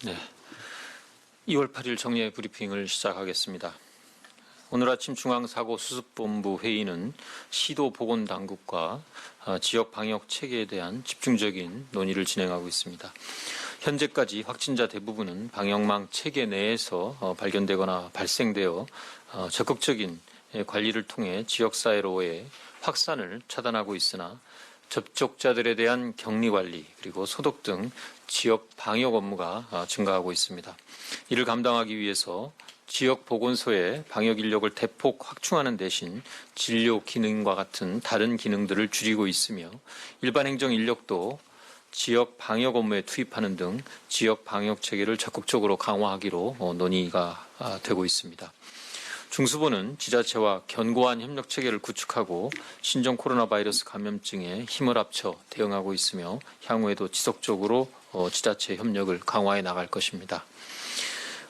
네, 2월 8일 정례 브리핑을 시작하겠습니다. 오늘 아침 중앙사고수습본부 회의는 시도 보건당국과 지역 방역 체계에 대한 집중적인 논의를 진행하고 있습니다. 현재까지 확진자 대부분은 방역망 체계 내에서 발견되거나 발생되어 적극적인 관리를 통해 지역사회로의 확산을 차단하고 있으나 접촉자들에 대한 격리관리 그리고 소독 등 지역 방역 업무가 증가하고 있습니다. 이를 감당하기 위해서 지역 보건소의 방역 인력을 대폭 확충하는 대신 진료 기능과 같은 다른 기능들을 줄이고 있으며 일반 행정 인력도 지역 방역 업무에 투입하는 등 지역 방역 체계를 적극적으로 강화하기로 논의가 되고 있습니다. 중수부는 지자체와 견고한 협력 체계를 구축하고 신종 코로나 바이러스 감염증에 힘을 합쳐 대응하고 있으며 향후에도 지속적으로 지자체 협력을 강화해 나갈 것입니다.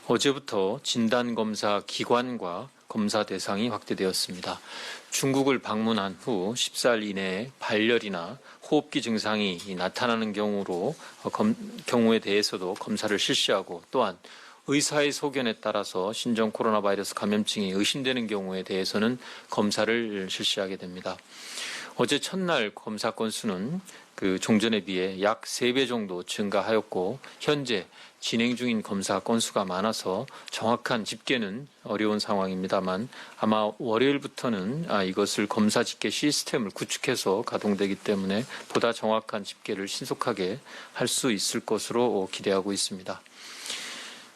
어제부터 진단검사 기관과 검사 대상이 확대되었습니다. 중국을 방문한 후 14일 이내에 발열이나 호흡기 증상이 나타나는 경우에 대해서도 검사를 실시하고 또한 의사의 소견에 따라서 신종 코로나 바이러스 감염증이 의심되는 경우에 대해서는 검사를 실시하게 됩니다. 어제 첫날 검사 건수는 종전에 비해 약 3배 정도 증가하였고 현재 진행 중인 검사 건수가 많아서 정확한 집계는 어려운 상황입니다만 아마 월요일부터는 이것을 검사 집계 시스템을 구축해서 가동되기 때문에 보다 정확한 집계를 신속하게 할 수 있을 것으로 기대하고 있습니다.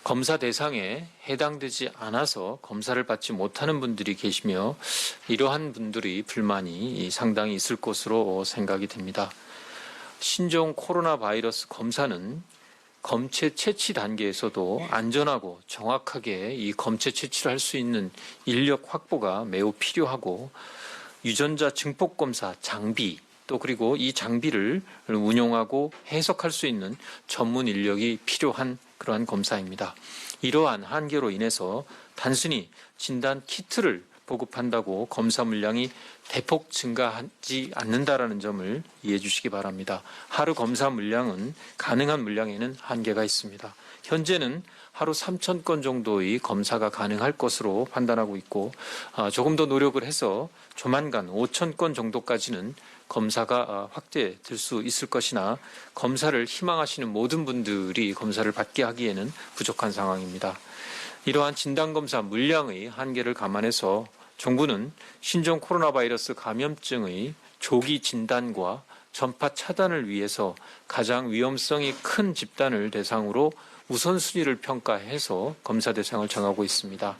검사 대상에 해당되지 않아서 검사를 받지 못하는 분들이 계시며 이러한 분들이 불만이 상당히 있을 것으로 생각이 됩니다. 신종 코로나 바이러스 검사는 검체 채취 단계에서도 안전하고 정확하게 이 검체 채취를 할 수 있는 인력 확보가 매우 필요하고 유전자 증폭 검사 장비 또 그리고 이 장비를 운용하고 해석할 수 있는 전문 인력이 필요한 그러한 검사입니다. 이러한 한계로 인해서 단순히 진단 키트를 보급한다고 검사 물량이 대폭 증가하지 않는다라는 점을 이해해 주시기 바랍니다. 하루 검사 물량은 가능한 물량에는 한계가 있습니다. 현재는 하루 3,000건 정도의 검사가 가능할 것으로 판단하고 있고 조금 더 노력을 해서 조만간 5,000건 정도까지는 검사가 확대될 수 있을 것이나 검사를 희망하시는 모든 분들이 검사를 받게 하기에는 부족한 상황입니다. 이러한 진단검사 물량의 한계를 감안해서 정부는 신종 코로나 바이러스 감염증의 조기 진단과 전파 차단을 위해서 가장 위험성이 큰 집단을 대상으로 우선순위를 평가해서 검사 대상을 정하고 있습니다.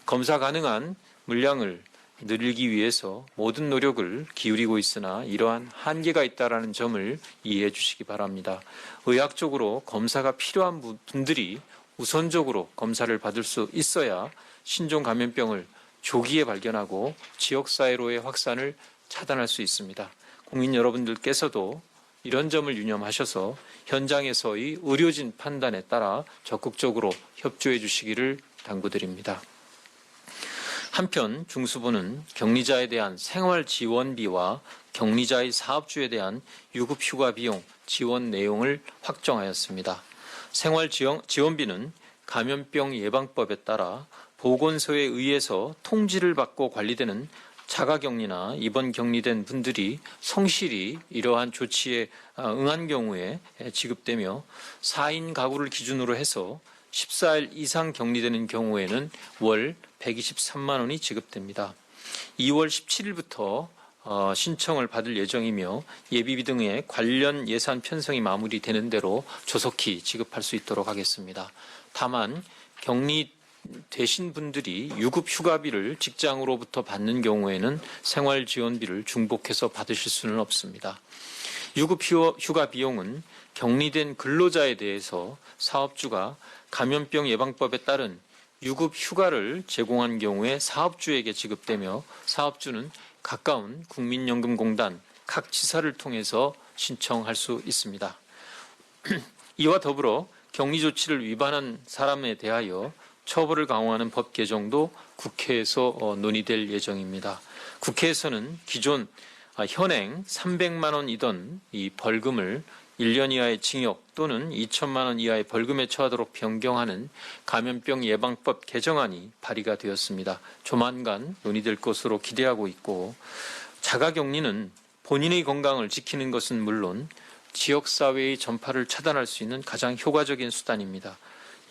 검사 가능한 물량을 늘리기 위해서 모든 노력을 기울이고 있으나 이러한 한계가 있다는 점을 이해해 주시기 바랍니다. 의학적으로 검사가 필요한 분들이 우선적으로 검사를 받을 수 있어야 신종 감염병을 조기에 발견하고 지역사회로의 확산을 차단할 수 있습니다. 국민 여러분들께서도 이런 점을 유념하셔서 현장에서의 의료진 판단에 따라 적극적으로 협조해 주시기를 당부드립니다. 한편 중수부는 격리자에 대한 생활지원비와 격리자의 사업주에 대한 유급휴가 비용 지원 내용을 확정하였습니다. 생활지원비는 감염병 예방법에 따라 보건소에 의해서 통지를 받고 관리되는 자가격리나 입원 격리된 분들이 성실히 이러한 조치에 응한 경우에 지급되며 4인 가구를 기준으로 해서 14일 이상 격리되는 경우에는 월 123만 원이 지급됩니다. 2월 17일부터 신청을 받을 예정이며 예비비 등의 관련 예산 편성이 마무리되는 대로 조속히 지급할 수 있도록 하겠습니다. 다만 격리되신 분들이 유급휴가비를 직장으로부터 받는 경우에는 생활지원비를 중복해서 받으실 수는 없습니다. 유급휴가 비용은 격리된 근로자에 대해서 사업주가 감염병 예방법에 따른 유급휴가를 제공한 경우에 사업주에게 지급되며 사업주는 가까운 국민연금공단 각 지사를 통해서 신청할 수 있습니다. 이와 더불어 격리 조치를 위반한 사람에 대하여 처벌을 강화하는 법 개정도 국회에서 논의될 예정입니다. 국회에서는 기존 현행 300만 원이던 이 벌금을 1년 이하의 징역 또는 2천만 원 이하의 벌금에 처하도록 변경하는 감염병 예방법 개정안이 발의가 되었습니다. 조만간 논의될 것으로 기대하고 있고, 자가격리는 본인의 건강을 지키는 것은 물론 지역사회의 전파를 차단할 수 있는 가장 효과적인 수단입니다.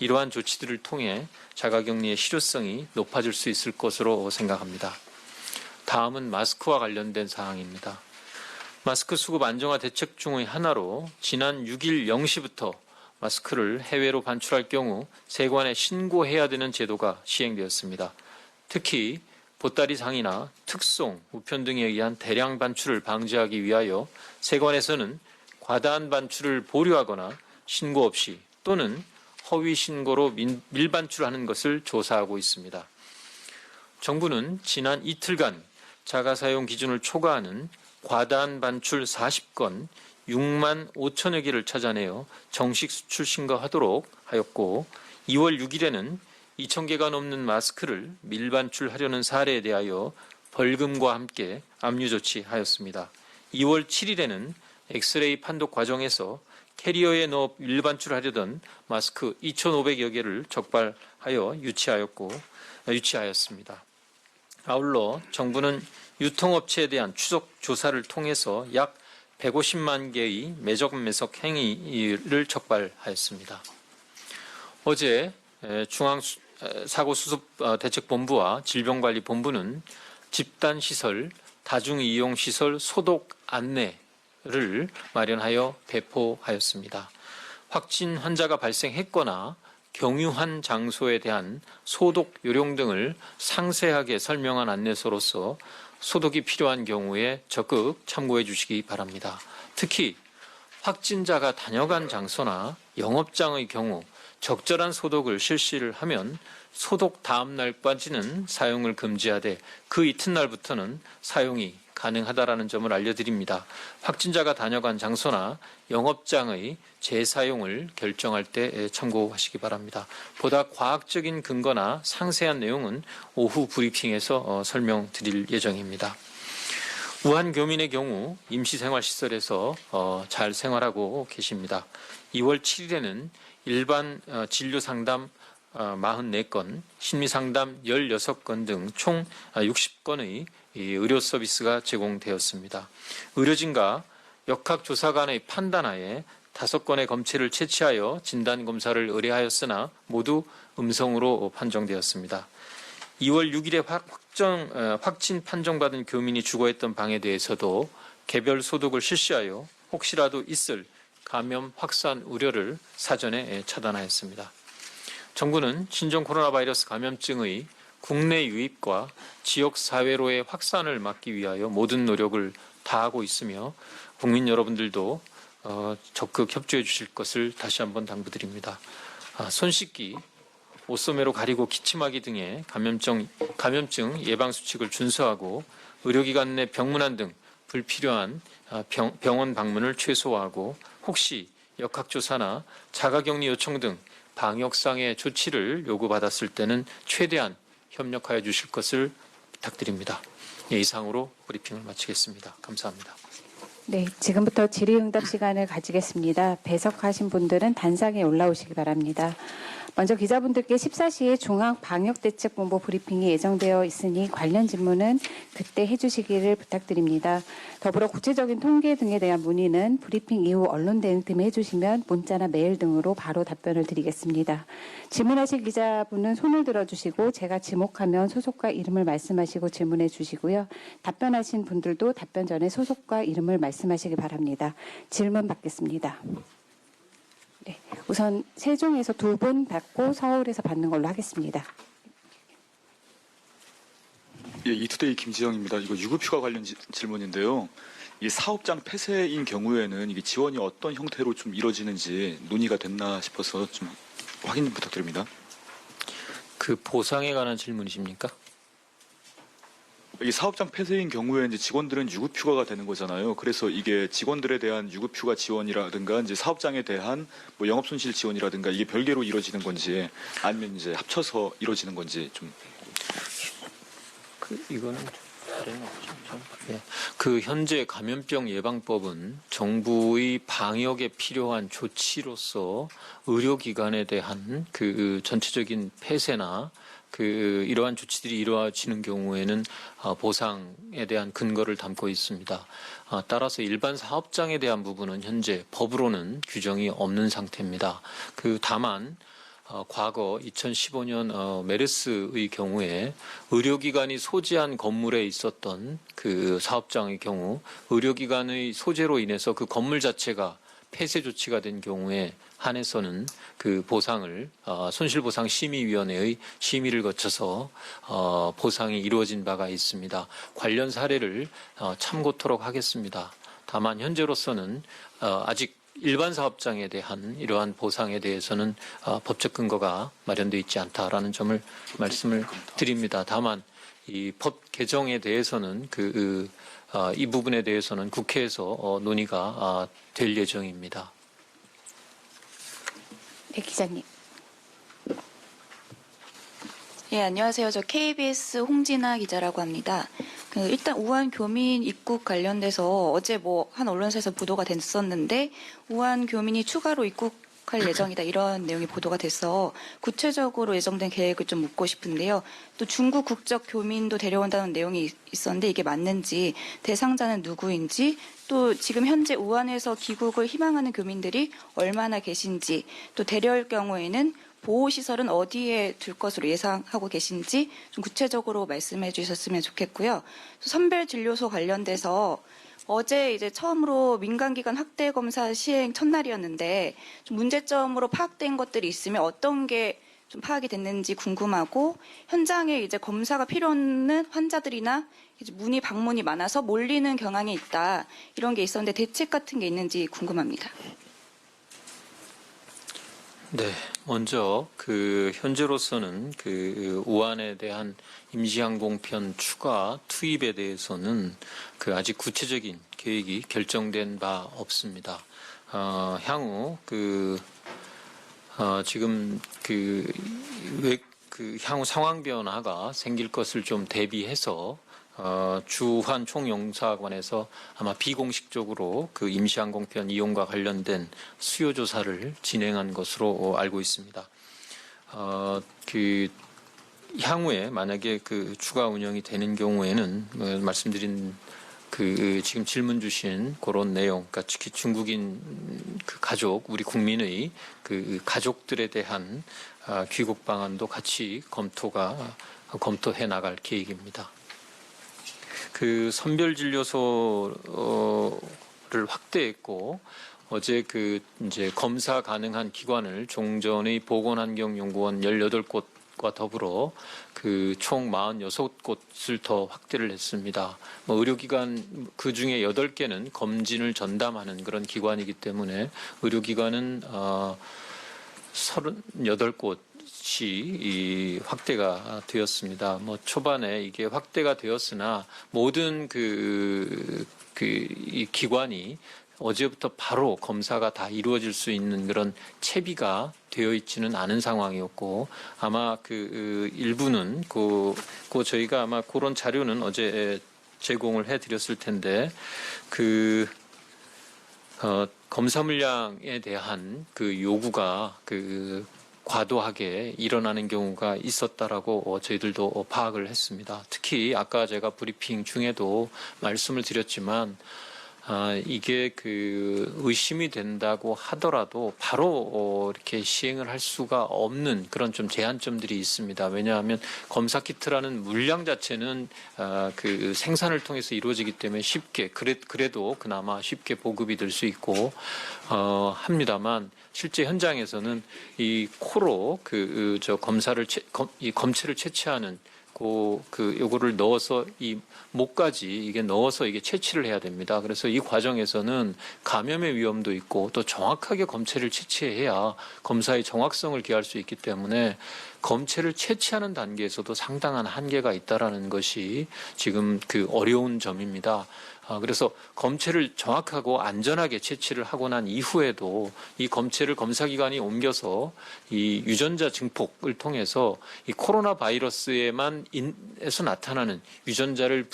이러한 조치들을 통해 자가격리의 실효성이 높아질 수 있을 것으로 생각합니다. 다음은 마스크와 관련된 사항입니다. 마스크 수급 안정화 대책 중의 하나로 지난 6일 0시부터 마스크를 해외로 반출할 경우 세관에 신고해야 되는 제도가 시행되었습니다. 특히 보따리상이나 특송, 우편 등에 의한 대량 반출을 방지하기 위하여 세관에서는 과다한 반출을 보류하거나 신고 없이 또는 허위 신고로 밀반출하는 것을 조사하고 있습니다. 정부는 지난 이틀간 자가사용 기준을 초과하는 과다한 반출 40건 6만 5천여 개를 찾아내어 정식 수출 신고하도록 하였고, 2월 6일에는 2천 개가 넘는 마스크를 밀반출하려는 사례에 대하여 벌금과 함께 압류 조치하였습니다. 2월 7일에는 엑스레이 판독 과정에서 캐리어에 넣어 밀반출하려던 마스크 2,500여 개를 적발하여 유치하였습니다. 아울러 정부는 유통업체에 대한 추적 조사를 통해서 약 150만 개의 매적 행위를 적발하였습니다. 어제 중앙사고수습대책본부와 질병관리본부는 집단시설, 다중이용시설 소독 안내를 마련하여 배포하였습니다. 확진 환자가 발생했거나 경유한 장소에 대한 소독 요령 등을 상세하게 설명한 안내서로서 소독이 필요한 경우에 적극 참고해 주시기 바랍니다. 특히 확진자가 다녀간 장소나 영업장의 경우 적절한 소독을 실시를 하면 소독 다음 날까지는 사용을 금지하되 그 이튿날부터는 사용이 가능하다라는 점을 알려드립니다. 확진자가 다녀간 장소나 영업장의 재사용을 결정할 때 참고하시기 바랍니다. 보다 과학적인 근거나 상세한 내용은 오후 브리핑에서 설명드릴 예정입니다. 우한 교민의 경우 임시생활시설에서 잘 생활하고 계십니다. 2월 7일에는 일반 진료상담 44건, 심리상담 16건 등 총 60건의 의료 서비스가 제공되었습니다. 의료진과 역학조사관의 판단하에 5건의 검체를 채취하여 진단검사를 의뢰하였으나 모두 음성으로 판정되었습니다. 2월 6일에 확진 판정받은 교민이 주거했던 방에 대해서도 개별 소독을 실시하여 혹시라도 있을 감염 확산 우려를 사전에 차단하였습니다. 정부는 신종 코로나 바이러스 감염증의 국내 유입과 지역 사회로의 확산을 막기 위하여 모든 노력을 다하고 있으며 국민 여러분들도 적극 협조해 주실 것을 다시 한번 당부드립니다. 손 씻기, 옷소매로 가리고 기침하기 등의 감염증 예방 수칙을 준수하고 의료기관 내 병문안 등 불필요한 병원 방문을 최소화하고 혹시 역학조사나 자가격리 요청 등 방역상의 조치를 요구받았을 때는 최대한 협력하여 주실 것을 부탁드립니다. 이상으로 브리핑을 마치겠습니다. 감사합니다. 네, 지금부터 질의응답 시간을 가지겠습니다. 배석하신 분들은 단상에 올라오시기 바랍니다. 먼저 기자분들께 14시에 중앙방역대책본부 브리핑이 예정되어 있으니 관련 질문은 그때 해주시기를 부탁드립니다. 더불어 구체적인 통계 등에 대한 문의는 브리핑 이후 언론 대응 틈에 해주시면 문자나 메일 등으로 바로 답변을 드리겠습니다. 질문하실 기자분은 손을 들어주시고 제가 지목하면 소속과 이름을 말씀하시고 질문해 주시고요. 답변하신 분들도 답변 전에 소속과 이름을 말씀하시기 바랍니다. 질문 받겠습니다. 네, 우선 세종에서 2분 받고 서울에서 받는 걸로 하겠습니다. 예, 이투데이 김지영입니다. 이거 유급휴가 관련 질문인데요. 이 사업장 폐쇄인 경우에는 이게 지원이 어떤 형태로 좀 이루어지는지 논의가 됐나 싶어서 좀 확인 좀 부탁드립니다. 그 보상에 관한 질문이십니까? 이 사업장 폐쇄인 경우에 이제 직원들은 유급휴가가 되는 거잖아요. 그래서 이게 직원들에 대한 유급휴가 지원이라든가 이제 사업장에 대한 뭐 영업손실 지원이라든가 이게 별개로 이루어지는 건지 아니면 이제 합쳐서 이루어지는 건지 좀. 이거는 다른 없죠. 그 현재 감염병 예방법은 정부의 방역에 필요한 조치로서 의료기관에 대한 그 전체적인 폐쇄나 그 이러한 조치들이 이루어지는 경우에는 보상에 대한 근거를 담고 있습니다. 따라서 일반 사업장에 대한 부분은 현재 법으로는 규정이 없는 상태입니다. 다만 과거 2015년 메르스의 경우에 의료기관이 소재한 건물에 있었던 그 사업장의 경우 의료기관의 소재로 인해서 그 건물 자체가 폐쇄 조치가 된 경우에 한해서는 그 보상을 손실보상심의위원회의 심의를 거쳐서 보상이 이루어진 바가 있습니다. 관련 사례를 참고토록 하겠습니다. 다만 현재로서는 아직 일반 사업장에 대한 이러한 보상에 대해서는 법적 근거가 마련되어 있지 않다라는 점을 말씀을 드립니다. 다만 이 법 개정에 대해서는 이 부분에 대해서는 국회에서 논의가 될 예정입니다. 네, 기자님. 예, 안녕하세요. 저 KBS 홍진아 기자라고 합니다. 일단 우한 교민 입국 관련돼서 어제 한 언론사에서 보도가 됐었는데 우한 교민이 추가로 입국할 예정이다 이런 내용이 보도가 돼서 구체적으로 예정된 계획을 좀 묻고 싶은데요. 또 중국 국적 교민도 데려온다는 내용이 있었는데 이게 맞는지 대상자는 누구인지 또 지금 현재 우한에서 귀국을 희망하는 교민들이 얼마나 계신지 또 데려올 경우에는 보호시설은 어디에 둘 것으로 예상하고 계신지 좀 구체적으로 말씀해 주셨으면 좋겠고요. 선별진료소 관련돼서 어제 이제 처음으로 민간기관 확대 검사 시행 첫날이었는데 좀 문제점으로 파악된 것들이 있으면 어떤 게 좀 파악이 됐는지 궁금하고 현장에 이제 검사가 필요 없는 환자들이나 이제 방문이 많아서 몰리는 경향이 있다 이런 게 있었는데 대책 같은 게 있는지 궁금합니다. 네, 먼저 현재로서는 우한에 대한 임시항공편 추가 투입에 대해서는 아직 구체적인 계획이 결정된 바 없습니다. 향후 지금 향후 상황 변화가 생길 것을 좀 대비해서 주한 총영사관에서 아마 비공식적으로 임시항공편 이용과 관련된 수요 조사를 진행한 것으로 알고 있습니다. 향후에 만약에 추가 운영이 되는 경우에는 말씀드린 지금 질문 주신 그런 내용, 그러니까 특히 중국인 가족, 우리 국민의 가족들에 대한 귀국 방안도 같이 검토해 나갈 계획입니다. 선별진료소를 확대했고 어제 이제 검사 가능한 기관을 종전의 보건환경연구원 18곳과 더불어 총 46곳을 더 확대를 했습니다. 의료기관 그 중에 8개는 검진을 전담하는 그런 기관이기 때문에 의료기관은 38곳이 확대가 되었습니다. 초반에 이게 확대가 되었으나 모든 이 기관이 어제부터 바로 검사가 다 이루어질 수 있는 그런 채비가 되어 있지는 않은 상황이었고 아마 일부는 저희가 아마 그런 자료는 어제 제공을 해드렸을 텐데 검사 물량에 대한 요구가 과도하게 일어나는 경우가 있었다라고 저희들도 파악을 했습니다. 특히 아까 제가 브리핑 중에도 말씀을 드렸지만 이게 의심이 된다고 하더라도 바로 이렇게 시행을 할 수가 없는 그런 좀 제한점들이 있습니다. 왜냐하면 검사 키트라는 물량 자체는 생산을 통해서 이루어지기 때문에 쉽게 그래도 그나마 쉽게 보급이 될 수 있고 합니다만 실제 현장에서는 이 코로 검체를 채취하는 요거를 넣어서 이 목까지 이게 넣어서 이게 채취를 해야 됩니다. 그래서 이 과정에서는 감염의 위험도 있고 또 정확하게 검체를 채취해야 검사의 정확성을 기할 수 있기 때문에 검체를 채취하는 단계에서도 상당한 한계가 있다라는 것이 지금 어려운 점입니다. 그래서 검체를 정확하고 안전하게 채취를 하고 난 이후에도 이 검체를 검사기관이 옮겨서 이 유전자 증폭을 통해서 이 코로나 바이러스에만 에서 나타나는 유전자를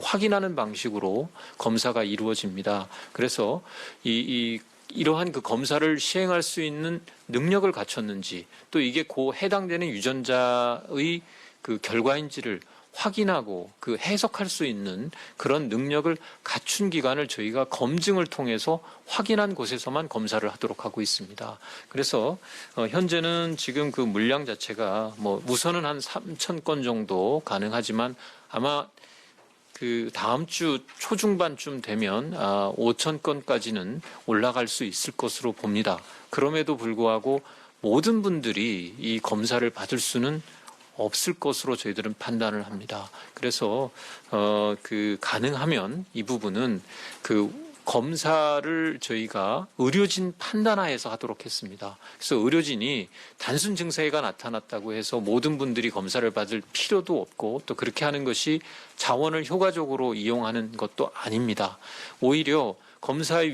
확인하는 방식으로 검사가 이루어집니다. 그래서 이러한 그 검사를 시행할 수 있는 능력을 갖췄는지 또 이게 해당되는 유전자의 그 결과인지를 확인하고 그 해석할 수 있는 그런 능력을 갖춘 기관을 저희가 검증을 통해서 확인한 곳에서만 검사를 하도록 하고 있습니다. 그래서 현재는 지금 그 물량 자체가 뭐 우선은 한 3,000건 정도 가능하지만 아마 그 다음 주 초중반쯤 되면 5,000건까지는 올라갈 수 있을 것으로 봅니다. 그럼에도 불구하고 모든 분들이 이 검사를 받을 수는 없을 것으로 저희들은 판단을 합니다. 그래서 가능하면 이 부분은 그 검사를 저희가 의료진 판단하에서 하도록 했습니다. 그래서 의료진이 단순 증세가 나타났다고 해서 모든 분들이 검사를 받을 필요도 없고 또 그렇게 하는 것이 자원을 효과적으로 이용하는 것도 아닙니다. 오히려 검사의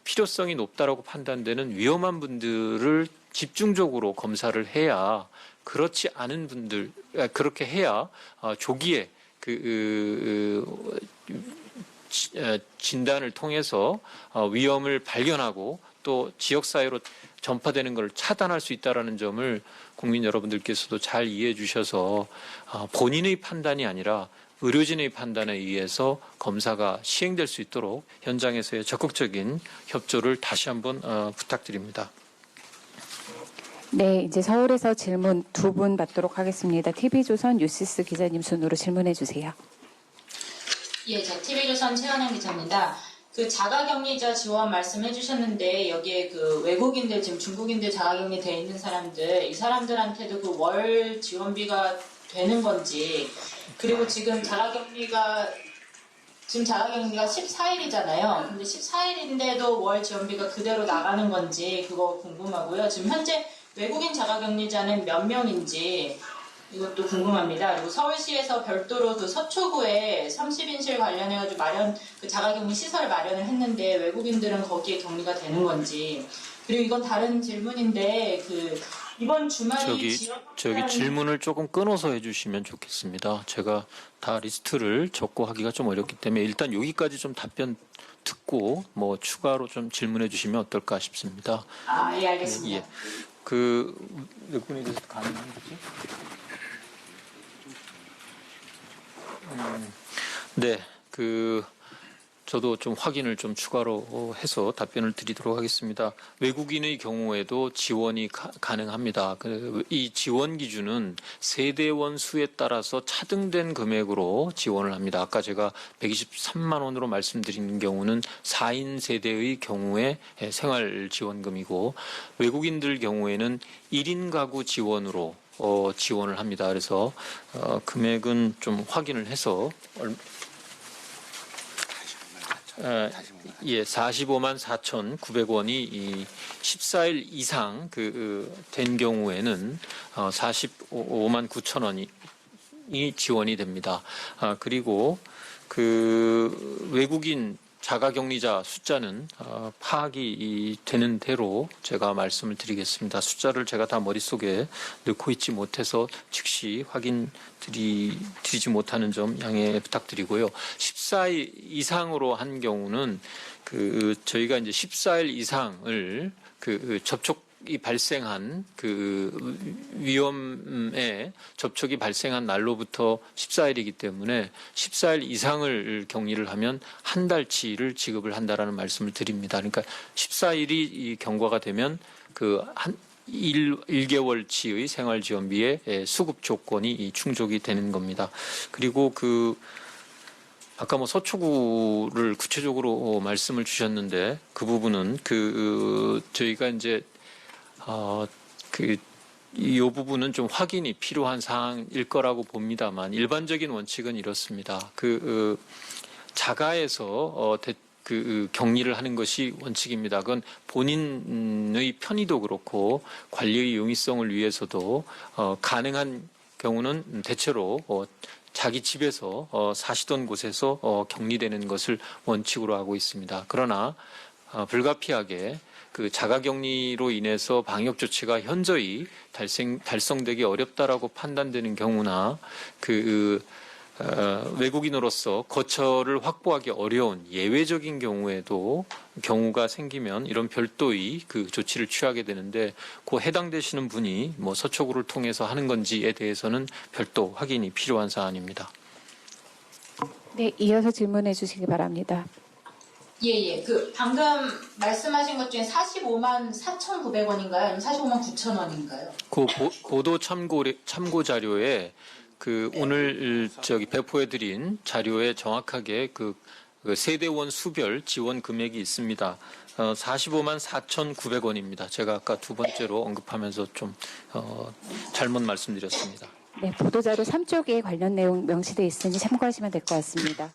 필요성이 높다라고 판단되는 위험한 분들을 집중적으로 검사를 해야 그렇지 않은 분들 그렇게 해야 조기에 진단을 통해서 위험을 발견하고 또 지역사회로 전파되는 것을 차단할 수 있다는 점을 국민 여러분들께서도 잘 이해해 주셔서 본인의 판단이 아니라 의료진의 판단에 의해서 검사가 시행될 수 있도록 현장에서의 적극적인 협조를 다시 한번 부탁드립니다. 네, 이제 서울에서 질문 두 분 받도록 하겠습니다. TV조선 뉴시스 기자님 순으로 질문해 주세요. 예, 저 TV조선 최은영 기자입니다. 그 자가격리자 지원 말씀해 주셨는데 여기에 그 외국인들 지금 중국인들 자가격리 돼 있는 사람들 이 사람들한테도 그 월 지원비가 되는 건지 그리고 지금 자가격리가 14일이잖아요. 근데 14일인데도 월 지원비가 그대로 나가는 건지 그거 궁금하고요. 지금 현재 외국인 자가격리자는 몇 명인지 이것도 궁금합니다. 그리고 서울시에서 별도로 그 서초구에 30인실 관련해가지고 그 자가격리 시설을 마련을 했는데 외국인들은 거기에 격리가 되는 건지 그리고 이건 다른 질문인데 그 이번 주말이 저기 질문을 조금 끊어서 해주시면 좋겠습니다. 제가 다 리스트를 적고 하기가 좀 어렵기 때문에 일단 여기까지 좀 답변 듣고 뭐 추가로 좀 질문해 주시면 어떨까 싶습니다. 예, 알겠습니다. 예. 몇 분에 대해서 가능한 거지? 네, 저도 좀 확인을 좀 추가로 해서 답변을 드리도록 하겠습니다. 외국인의 경우에도 지원이 가능합니다. 이 지원 기준은 세대원 수에 따라서 차등된 금액으로 지원을 합니다. 아까 제가 123만 원으로 말씀드린 경우는 4인 세대의 경우에 생활지원금이고 외국인들 경우에는 1인 가구 지원으로 지원을 합니다. 그래서 금액은 좀 확인을 해서 45만 4,900원이 14일 이상 된 경우에는 45만 9천 원이 지원이 됩니다. 그리고 외국인 자가격리자 숫자는 파악이 되는 대로 제가 말씀을 드리겠습니다. 숫자를 제가 다 머릿속에 넣고 있지 못해서 즉시 드리지 못하는 점 양해 부탁드리고요. 14일 이상으로 한 경우는 저희가 이제 14일 이상을 접촉이 발생한 위험에 접촉이 발생한 날로부터 14일이기 때문에 14일 이상을 격리를 하면 한 달치를 지급을 한다라는 말씀을 드립니다. 그러니까 14일이 경과가 되면 1개월치의 생활지원비의 수급 조건이 충족이 되는 겁니다. 그리고 아까 서초구를 구체적으로 말씀을 주셨는데 그 부분은 저희가 이제 이 부분은 좀 확인이 필요한 사항일 거라고 봅니다만 일반적인 원칙은 이렇습니다. 자가에서 격리를 하는 것이 원칙입니다. 그건 본인의 편의도 그렇고 관리의 용이성을 위해서도 가능한 경우는 대체로 자기 집에서 사시던 곳에서 격리되는 것을 원칙으로 하고 있습니다. 그러나 불가피하게 그 자가격리로 인해서 방역 조치가 현저히 달성되기 어렵다라고 판단되는 경우나 외국인으로서 거처를 확보하기 어려운 예외적인 경우가 생기면 이런 별도의 그 조치를 취하게 되는데 그 해당되시는 분이 뭐 서초구를 통해서 하는 건지에 대해서는 별도 확인이 필요한 사안입니다. 네, 이어서 질문해 주시기 바랍니다. 예. 그 방금 말씀하신 것 중에 45만 4,900원인가요? 아니면 45만 9,000원인가요? 그 보도 참고 자료에 그 오늘 배포해드린 자료에 정확하게 그 세대원 수별 지원 금액이 있습니다. 45만 4,900원입니다. 제가 아까 두 번째로 언급하면서 좀 잘못 말씀드렸습니다. 네, 보도자료 3쪽에 관련 내용 명시되어 있으니 참고하시면 될 것 같습니다.